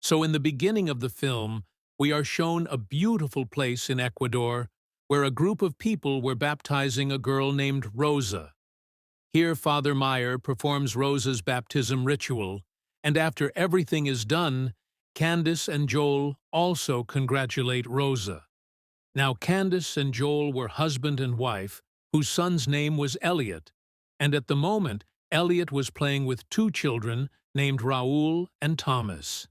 So in the beginning of the film, we are shown a beautiful place in Ecuador where a group of people were baptizing a girl named Rosa. Here Father Meyer performs Rosa's baptism ritual, and after everything is done, Candace and Joel also congratulate Rosa. Now Candace and Joel were husband and wife, whose son's name was Elliot, and at the moment Elliot was playing with two children named Raul and Thomas.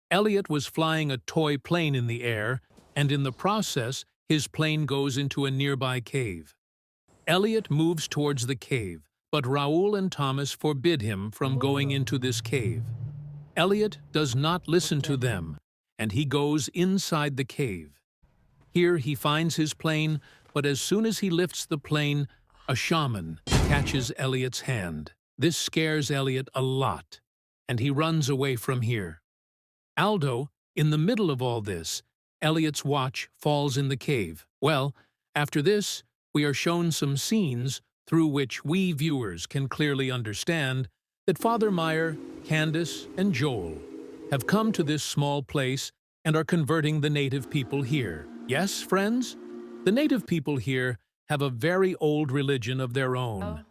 Elliot was flying a toy plane in the air, and in the process his plane goes into a nearby cave. Elliot moves towards the cave, but Raul and Thomas forbid him from going into this cave. Elliot does not listen to them, and he goes inside the cave. Here he finds his plane, but as soon as he lifts the plane, a shaman catches Elliot's hand. This scares Elliot a lot, and he runs away from here. Aldo, in the middle of all this, Elliot's watch falls in the cave. Well, after this, we are shown some scenes through which we viewers can clearly understand that Father Meyer, Candace, and Joel have come to this small place and are converting the native people here. Yes, friends? The native people here have a very old religion of their own.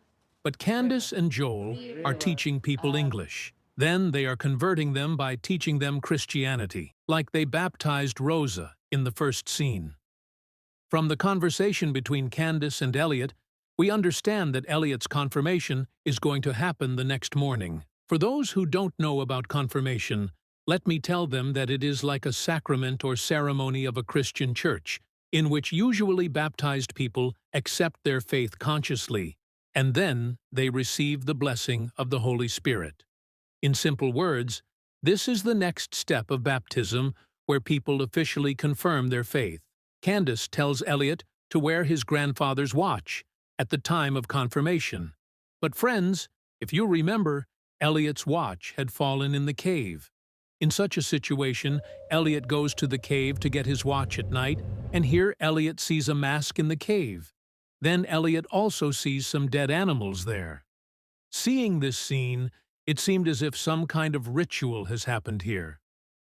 But Candace and Joel are teaching people English. Then they are converting them by teaching them Christianity, like they baptized Rosa in the first scene. From the conversation between Candace and Elliot, we understand that Elliot's confirmation is going to happen the next morning. For those who don't know about confirmation, let me tell them that it is like a sacrament or ceremony of a Christian church, in which usually baptized people accept their faith consciously, and then they receive the blessing of the Holy Spirit. In simple words, this is the next step of baptism where people officially confirm their faith. Candace tells Elliot to wear his grandfather's watch at the time of confirmation. But friends, if you remember, Elliot's watch had fallen in the cave. In such a situation, Elliot goes to the cave to get his watch at night, and here Elliot sees a mask in the cave. Then Elliot also sees some dead animals there. Seeing this scene, it seemed as if some kind of ritual has happened here.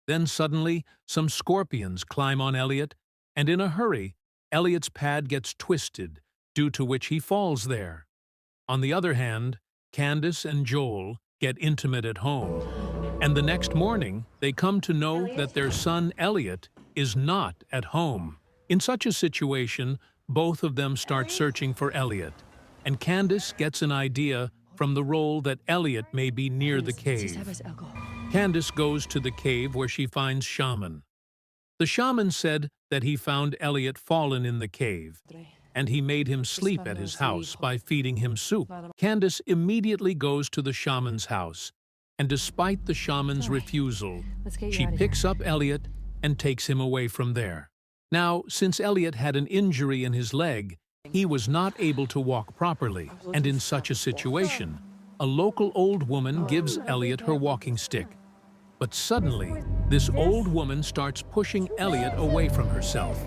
Then suddenly, some scorpions climb on Elliot, and in a hurry, Elliot's pad gets twisted, due to which he falls there. On the other hand, Candace and Joel get intimate at home, and the next morning they come to know that their son Elliot is not at home. In such a situation, both of them start searching for Elliot, and Candace gets an idea from the role that Elliot may be near the cave. Candace goes to the cave where she finds Shaman. The shaman said that he found Elliot fallen in the cave, and he made him sleep at his house by feeding him soup. Candace immediately goes to the shaman's house, and despite the shaman's refusal, she picks up Elliot and takes him away from there. Now, since Elliot had an injury in his leg, he was not able to walk properly, and in such a situation, a local old woman gives Elliot her walking stick. But suddenly, this old woman starts pushing Elliot away from herself,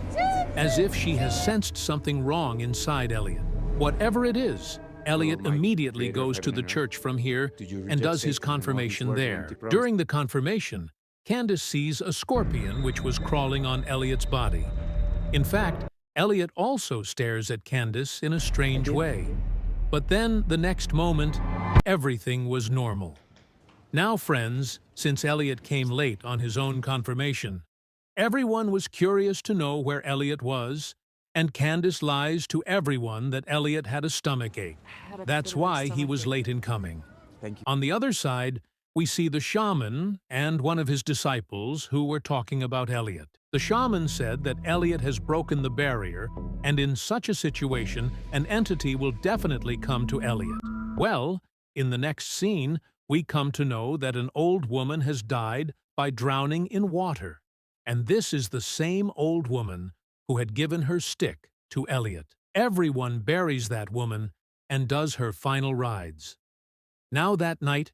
as if she has sensed something wrong inside Elliot. Whatever it is, Elliot immediately goes to the church from here and does his confirmation there. During the confirmation, Candace sees a scorpion which was crawling on Elliot's body. In fact, Elliot also stares at Candace in a strange way. But then, the next moment, everything was normal. Now, friends, since Elliot came late on his own confirmation, everyone was curious to know where Elliot was, and Candace lies to everyone that Elliot had a stomachache. That's why he was late in coming. On the other side, we see the shaman and one of his disciples who were talking about Elliot. The shaman said that Elliot has broken the barrier, and in such a situation, an entity will definitely come to Elliot. Well, in the next scene, we come to know that an old woman has died by drowning in water, and this is the same old woman who had given her stick to Elliot. Everyone buries that woman and does her final rides. Now that night,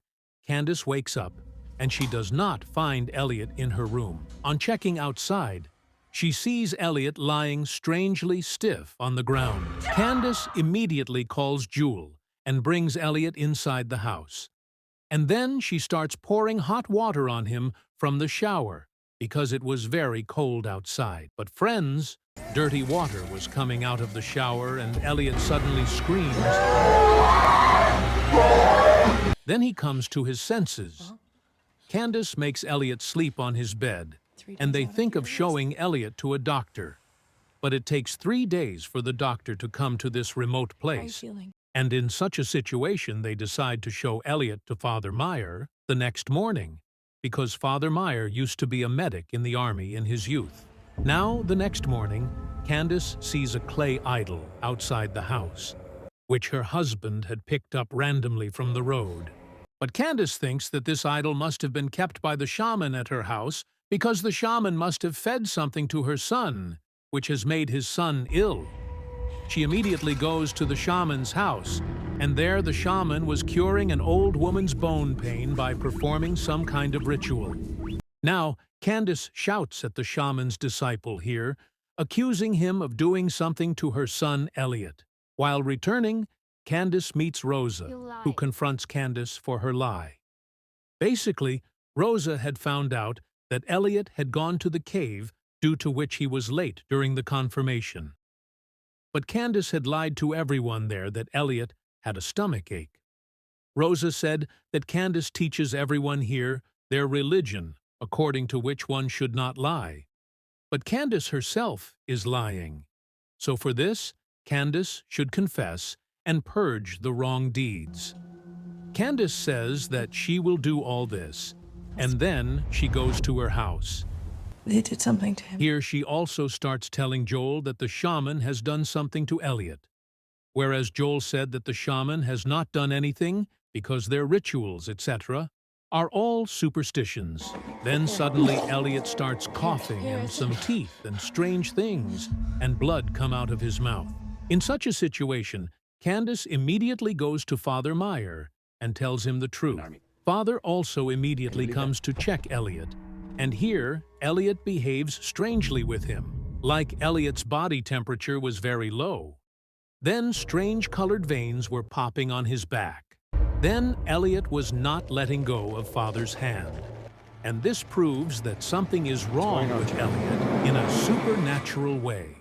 Candace wakes up, and she does not find Elliot in her room. On checking outside, she sees Elliot lying strangely stiff on the ground. Candace immediately calls Jewel and brings Elliot inside the house. And then she starts pouring hot water on him from the shower because it was very cold outside. But friends, dirty water was coming out of the shower and Elliot suddenly screams. Then he comes to his senses. Candace makes Elliot sleep on his bed, and they think of showing Elliot to a doctor. But it takes 3 days for the doctor to come to this remote place. And in such a situation, they decide to show Elliot to Father Meyer the next morning, because Father Meyer used to be a medic in the army in his youth. Now, the next morning, Candace sees a clay idol outside the house, which her husband had picked up randomly from the road. But Candace thinks that this idol must have been kept by the shaman at her house because the shaman must have fed something to her son, which has made his son ill. She immediately goes to the shaman's house, and there the shaman was curing an old woman's bone pain by performing some kind of ritual. Now, Candace shouts at the shaman's disciple here, accusing him of doing something to her son Elliot. While returning, Candace meets Rosa, who confronts Candace for her lie. Basically, Rosa had found out that Elliot had gone to the cave, due to which he was late during the confirmation. But Candace had lied to everyone there that Elliot had a stomachache. Rosa said that Candace teaches everyone here their religion, according to which one should not lie. But Candace herself is lying. So for this, Candace should confess and purge the wrong deeds. Candace says that she will do all this, and then she goes to her house. They did something to him. Here she also starts telling Joel that the shaman has done something to Elliot, whereas Joel said that the shaman has not done anything because their rituals, etc., are all superstitions. Then suddenly Elliot starts coughing and some teeth and strange things, and blood come out of his mouth. In such a situation, Candace immediately goes to Father Meyer and tells him the truth. Father also immediately comes to check Elliot, and here Elliot behaves strangely with him, like Elliot's body temperature was very low. Then strange colored veins were popping on his back. Then Elliot was not letting go of Father's hand. And this proves that something is wrong with Elliot in a supernatural way.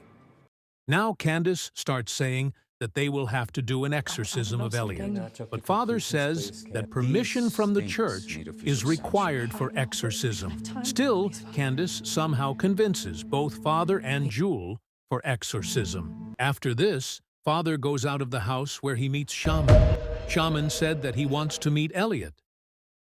Now Candace starts saying that they will have to do an exorcism of Elliot. But Father says that permission from the church is required for exorcism. Still, Candace somehow convinces both Father and Jewel for exorcism. After this, Father goes out of the house where he meets Shaman. Shaman said that he wants to meet Elliot,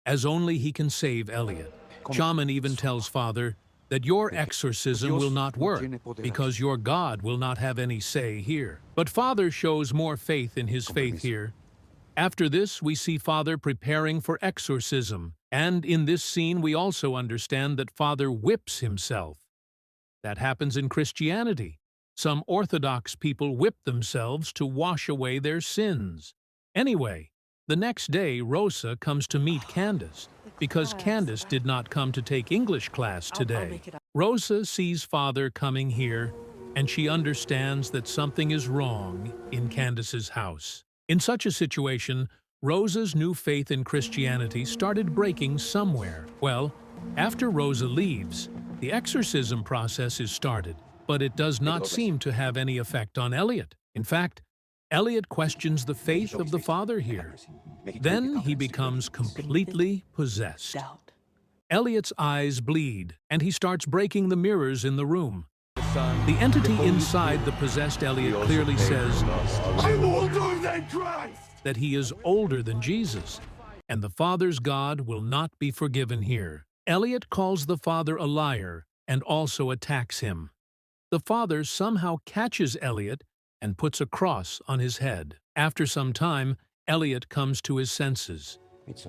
as only he can save Elliot. Shaman even tells Father that your exorcism will not work because your God will not have any say here. But Father shows more faith in his faith here. After this, we see Father preparing for exorcism, and in this scene we also understand that Father whips himself. That happens in Christianity. Some Orthodox people whip themselves to wash away their sins. Anyway, the next day Rosa comes to meet Candace, because Candace did not come to take English class today. Rosa sees Father coming here, and she understands that something is wrong in Candace's house. In such a situation, Rosa's new faith in Christianity started breaking somewhere. Well, after Rosa leaves, the exorcism process is started, but it does not seem to have any effect on Elliot. In fact, Elliot questions the faith of the Father here. Then he becomes completely possessed. Elliot's eyes bleed, and he starts breaking the mirrors in the room. The entity inside the possessed Elliot clearly says, "I'm older than Christ!" that he is older than Jesus, and the Father's God will not be forgiven here. Elliot calls the Father a liar and also attacks him. The Father somehow catches Elliot and puts a cross on his head. After some time, Elliot comes to his senses.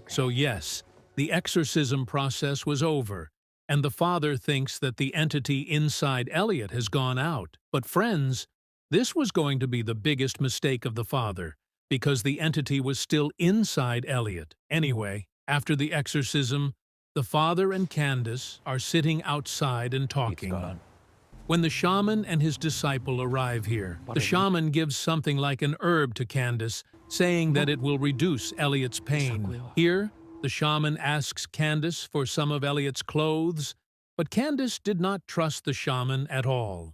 So yes, the exorcism process was over, and the Father thinks that the entity inside Elliot has gone out. But friends, this was going to be the biggest mistake of the Father, because the entity was still inside Elliot. Anyway, after the exorcism, the Father and Candace are sitting outside and talking. When the shaman and his disciple arrive here, the shaman gives something like an herb to Candace, saying that it will reduce Elliot's pain. Here, the The shaman asks Candace for some of Elliot's clothes, but Candace did not trust the shaman at all.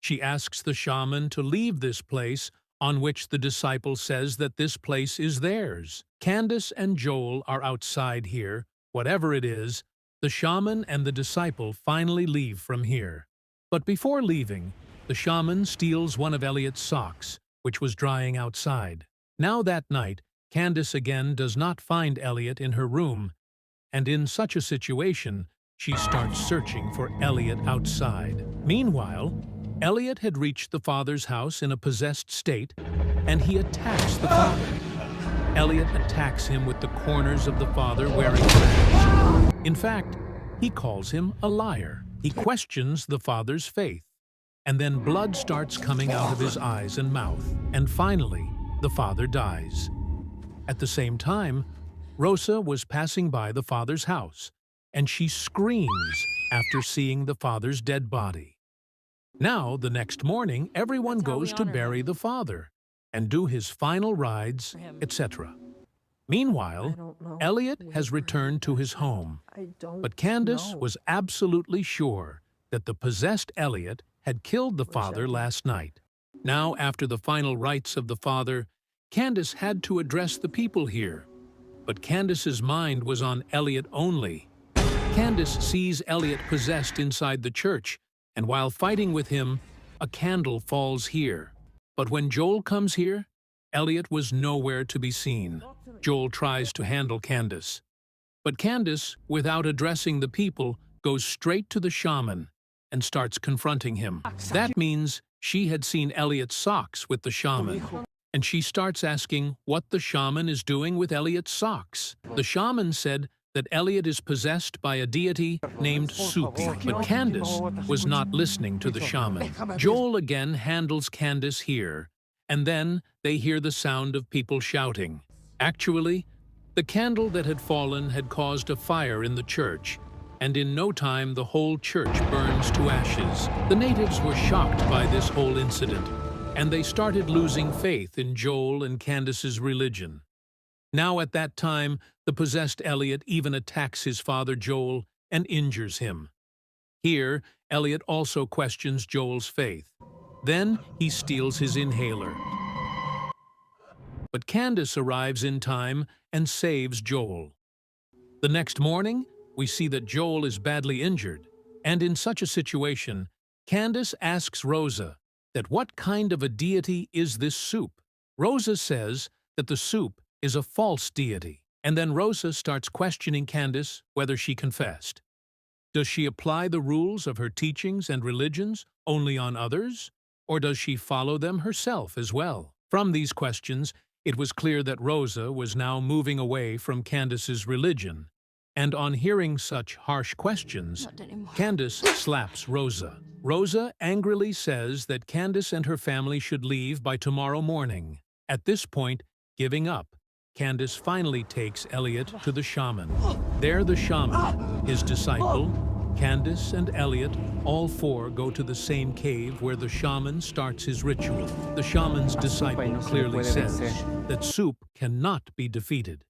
She asks the shaman to leave this place, on which the disciple says that this place is theirs. Candace and Joel are outside here. Whatever it is, the shaman and the disciple finally leave from here. But before leaving, the shaman steals one of Elliot's socks, which was drying outside. Now that night, Candace again does not find Elliot in her room, and in such a situation, she starts searching for Elliot outside. Meanwhile, Elliot had reached the father's house in a possessed state, and he attacks the father. Elliot attacks him with the corners of the father wearing rags. In fact, he calls him a liar. He questions the father's faith, and then blood starts coming out of his eyes and mouth, and finally, the father dies. At the same time, Rosa was passing by the father's house, and she screams after seeing the father's dead body. Now, the next morning, everyone goes to bury the father and do his final rides, etc. Meanwhile, Elliot has returned to his home, but Candace was absolutely sure that the possessed Elliot had killed the father last night. Now, after the final rites of the father, Candace had to address the people here, but Candace's mind was on Elliot only. Candace sees Elliot possessed inside the church, and while fighting with him, a candle falls here. But when Joel comes here, Elliot was nowhere to be seen. Joel tries to handle Candace, but Candace, without addressing the people, goes straight to the shaman and starts confronting him. That means she had seen Elliot's socks with the shaman, and she starts asking what the shaman is doing with Elliot's socks. The shaman said that Elliot is possessed by a deity named Supi, but Candace was not listening to the shaman. Joel again handles Candace here, and then they hear the sound of people shouting. Actually, the candle that had fallen had caused a fire in the church, and in no time the whole church burns to ashes. The natives were shocked by this whole incident, and they started losing faith in Joel and Candace's religion. Now at that time, the possessed Elliot even attacks his father Joel and injures him. Here, Elliot also questions Joel's faith. Then he steals his inhaler. But Candace arrives in time and saves Joel. The next morning, we see that Joel is badly injured, and in such a situation, Candace asks Rosa that what kind of a deity is this soup? Rosa says that the soup is a false deity, and then Rosa starts questioning Candace whether she confessed. Does she apply the rules of her teachings and religions only on others, or does she follow them herself as well? From these questions, it was clear that Rosa was now moving away from Candace's religion, and on hearing such harsh questions, Candace slaps Rosa. Rosa angrily says that Candace and her family should leave by tomorrow morning. At this point, giving up, Candace finally takes Elliot to the shaman. There the shaman, his disciple, Candace and Elliot, all four go to the same cave where the shaman starts his ritual. The shaman's disciple clearly says that Soup cannot be defeated.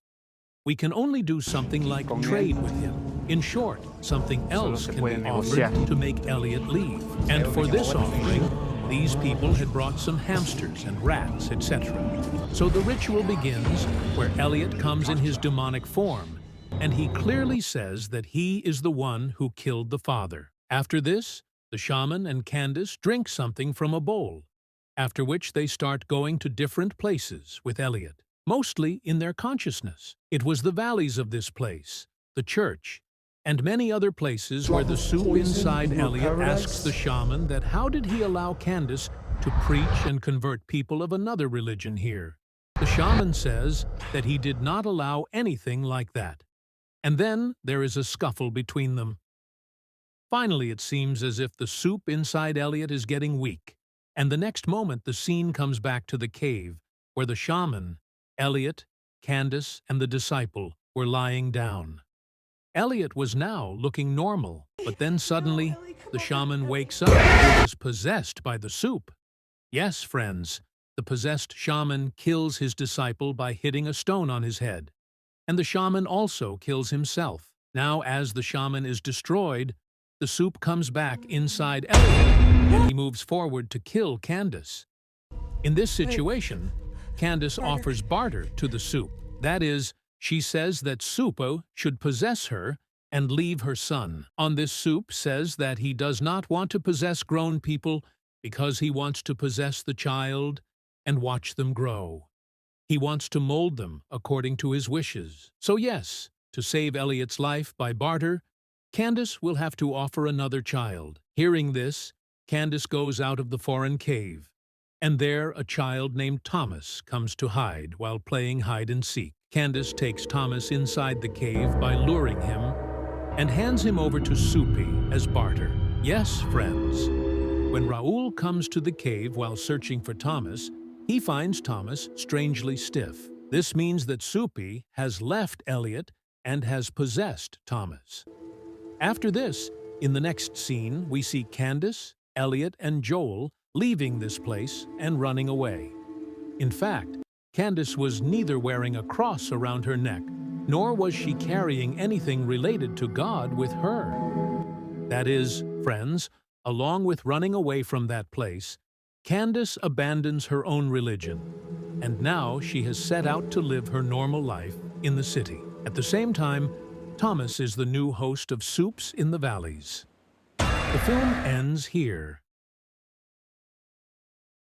We can only do something like trade with him. In short, something else can be offered to make Elliot leave. And for this offering, these people had brought some hamsters and rats, etc. So the ritual begins where Elliot comes in his demonic form, and he clearly says that he is the one who killed the father. After this, the shaman and Candace drink something from a bowl, after which they start going to different places with Elliot, mostly in their consciousness. It was the valleys of this place, the church, and many other places where the soup inside Elliot asks the shaman that how did he allow Candace to preach and convert people of another religion here. The shaman says that he did not allow anything like that. And then there is a scuffle between them. Finally, it seems as if the soup inside Elliot is getting weak, and the next moment the scene comes back to the cave where the shaman, Elliot, Candace, and the disciple were lying down. Elliot was now looking normal, but then suddenly the shaman wakes up and was possessed by the soup. Yes, friends, the possessed shaman kills his disciple by hitting a stone on his head. and the shaman also kills himself. Now, as the shaman is destroyed, the soup comes back inside Elliot, and he moves forward to kill Candace. In this situation, Candace offers barter to the soup. That is, she says that Supo should possess her and leave her son. On this, Soup says that he does not want to possess grown people because he wants to possess the child and watch them grow. He wants to mold them according to his wishes. So yes, to save Elliot's life by barter, Candace will have to offer another child. Hearing this, Candace goes out of the foreign cave, and there a child named Thomas comes to hide while playing hide-and-seek. Candace takes Thomas inside the cave by luring him and hands him over to Soupy as barter. Yes, friends, when Raul comes to the cave while searching for Thomas, he finds Thomas strangely stiff. This means that Soupy has left Elliot and has possessed Thomas. After this, in the next scene, we see Candace, Elliot, and Joel leaving this place and running away. In fact, Candace was neither wearing a cross around her neck, nor was she carrying anything related to God with her. That is, friends, along with running away from that place, Candace abandons her own religion, and now she has set out to live her normal life in the city. At the same time, Thomas is the new host of Soups in the Valleys. The film ends here.